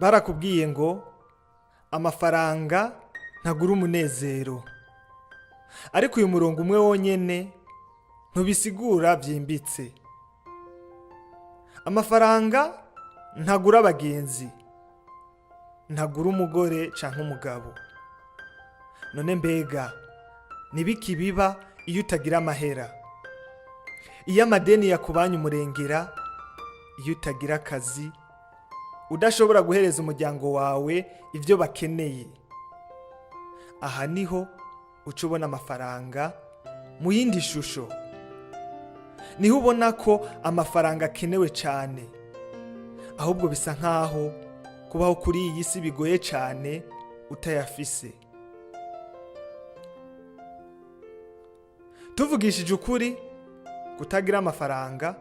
barakubwiye ngo amafaranga ntagura umunezero, ariko uyu murongo umwe wonyene ntubisigura byimbitse. Amafaranga ntagura abagenzi, ntagura umugore canke umugabo. None mbega nibiki biba iyo utagira amahera? Iyo amadeni yakubanye umurengera, iyo utagira akazi, udashobora guhereza umuryango wawe ivyo bakeneye. Aha niho uca ubona amafaranga mu yindi shusho. Niho ubona ko amafaranga akenewe cyane, ahubwo bisa nkaho kubaho kuri iyi si bigoye cyane utayafise. Tuvugishije ukuri, kutagira amafaranga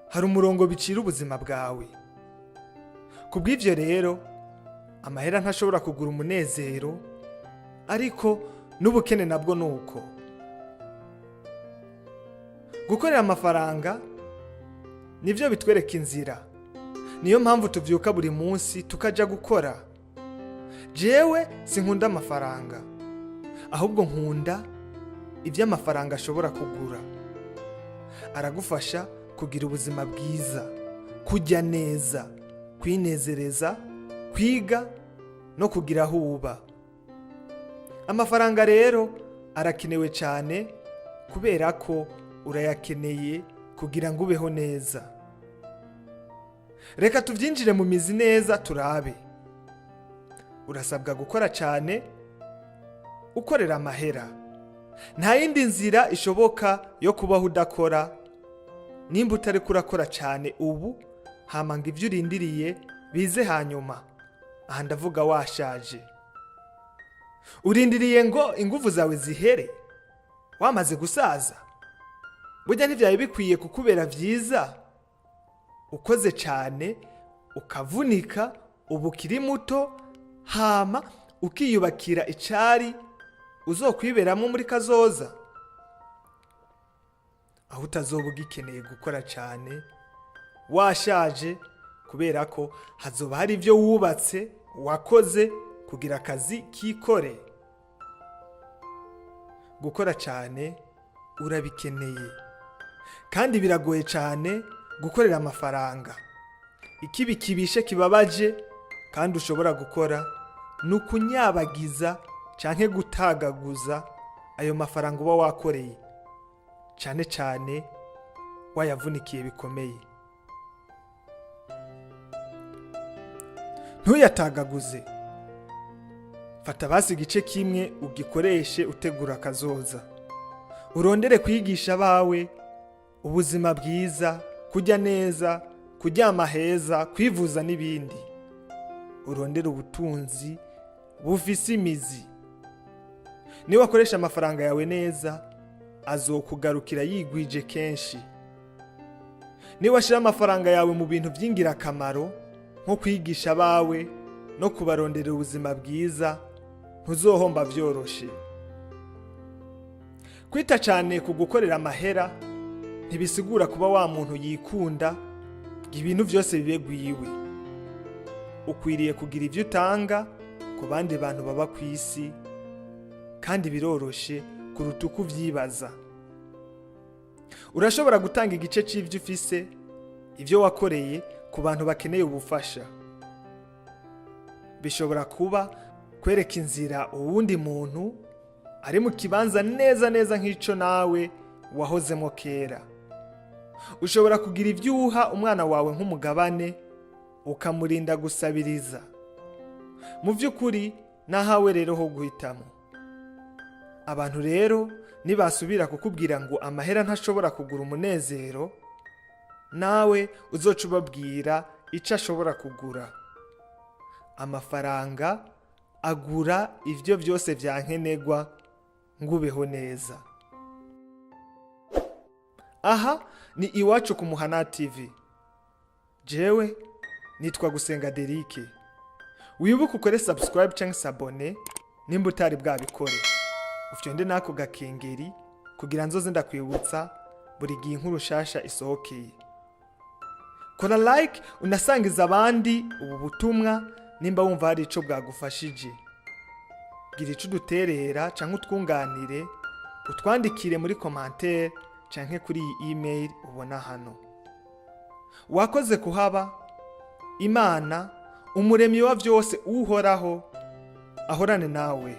hari umurongo bicira ubuzima bwawe. Kubw'ivyo rero, amahera ntashobora kugura umunezero, ariko n'ubukene nabwo nuko. Gukorera amafaranga nivyo bitwereka inzira. Niyo mpamvu tuvyuka buri munsi tukaja gukora. Jewe sinkunda amafaranga, ahubwo nkunda ivyo amafaranga ashobora kugura. Aragufasha kugira ubuzima bwiza, kurya neza, kwinezereza, kwiga no kugira aho uba. Amafaranga rero arakenewe cyane kubera ko urayakeneye kugira ngo ubeho neza. Reka tuvyinjire mu mizi neza turabe. Urasabwa gukora cyane ukorera amahera. Nta yindi nzira ishoboka yo kubaho udakora. Nimba utari kurakora cyane ubu, hamanga ivyo urindiriye bize hanyuma. Aha ndavuga washaje. Urindiriye ngo inguvu zawe zihere, wamaze gusaza. Burya ntivyaye bikwiye kukubera vyiza ukoze cyane, ukavunika, ubu ukiri muto, hama ukiyubakira icari uzokwiberamwo muri kazoza, aho utazoba ugikeneye gukora cyane washaje, kubera ko hazoba hari ivyo wubatse wakoze kugira akazi kikore. Gukora cyane urabikeneye, kandi biragoye cyane gukorera amafaranga. Ikibi kibishe kibabaje kandi ushobora gukora nukunyabagiza canke gutagaguza ayo mafaranga uba wakoreye, cyane cyane wayavunikiye bikomeye. Ntuyatagaguze. Fata basi igice kimwe ugikoreshe utegura kazoza. Urondere kwigisha abawe ubuzima bwiza, kurya neza, kuryama heza, kwivuza n'ibindi. Urondere ubutunzi bufise imizi. Niba wakoresha amafaranga yawe neza, azokugarukira yigwije kenshi. Niba washira amafaranga yawe mu bintu vy'ingirakamaro nko kwigisha abawe no kubarondera ubuzima bwiza, ntuzohomba vyoroshe. Kwita cyane ku gukorera amahera ntibisigura kuba wa muntu yikunda ibintu vyose bibe gwiwe. Ukwiriye kugira ivyo utanga ku bandi bantu baba ku isi, kandi biroroshe kuruta uko uvyibaza. Urashobora gutanga igice c'ivyo ufise, ivyo wakoreye, ku bantu bakeneye ubufasha. Bishobora kuba kwereka inzira uwundi muntu ari mu kibanza neza neza nk'ico nawe wahozemo kera. Ushobora kugira ivyo uha umwana wawe nk'umugabane, ukamurinda gusabiriza. Mu vy'ukuri nahawe rero ho guhitamo. Abantu rero nibasubira kukubwira ngo amahera ntashobora kugura umunezero, nawe uzoca ubabwira ico ashobora kugura. Amafaranga agura ivyo vyose vyankenegwa ngo ubeho neza. Aha ni iwacu ku Muhana TV. Jewe nitwa Gusenga Derike. Wibuke ukore subscribe canke s'abone nimba utari bwabikore. Ufyonde nako gakengeri kugira nzoze ndakwibutsa buri gihe inkuru shasha isohokeye. Kora like unasangiza abandi ubu butumwa, nimba wumva hari ico bwagufashije. Gira ico uduterera canke utwunganire, utwandikire muri commentaire canke kuri iyi email ubona hano. Wakoze kuhaba. Imana umuremyi wa vyose, Uhoraho, ahorane nawe.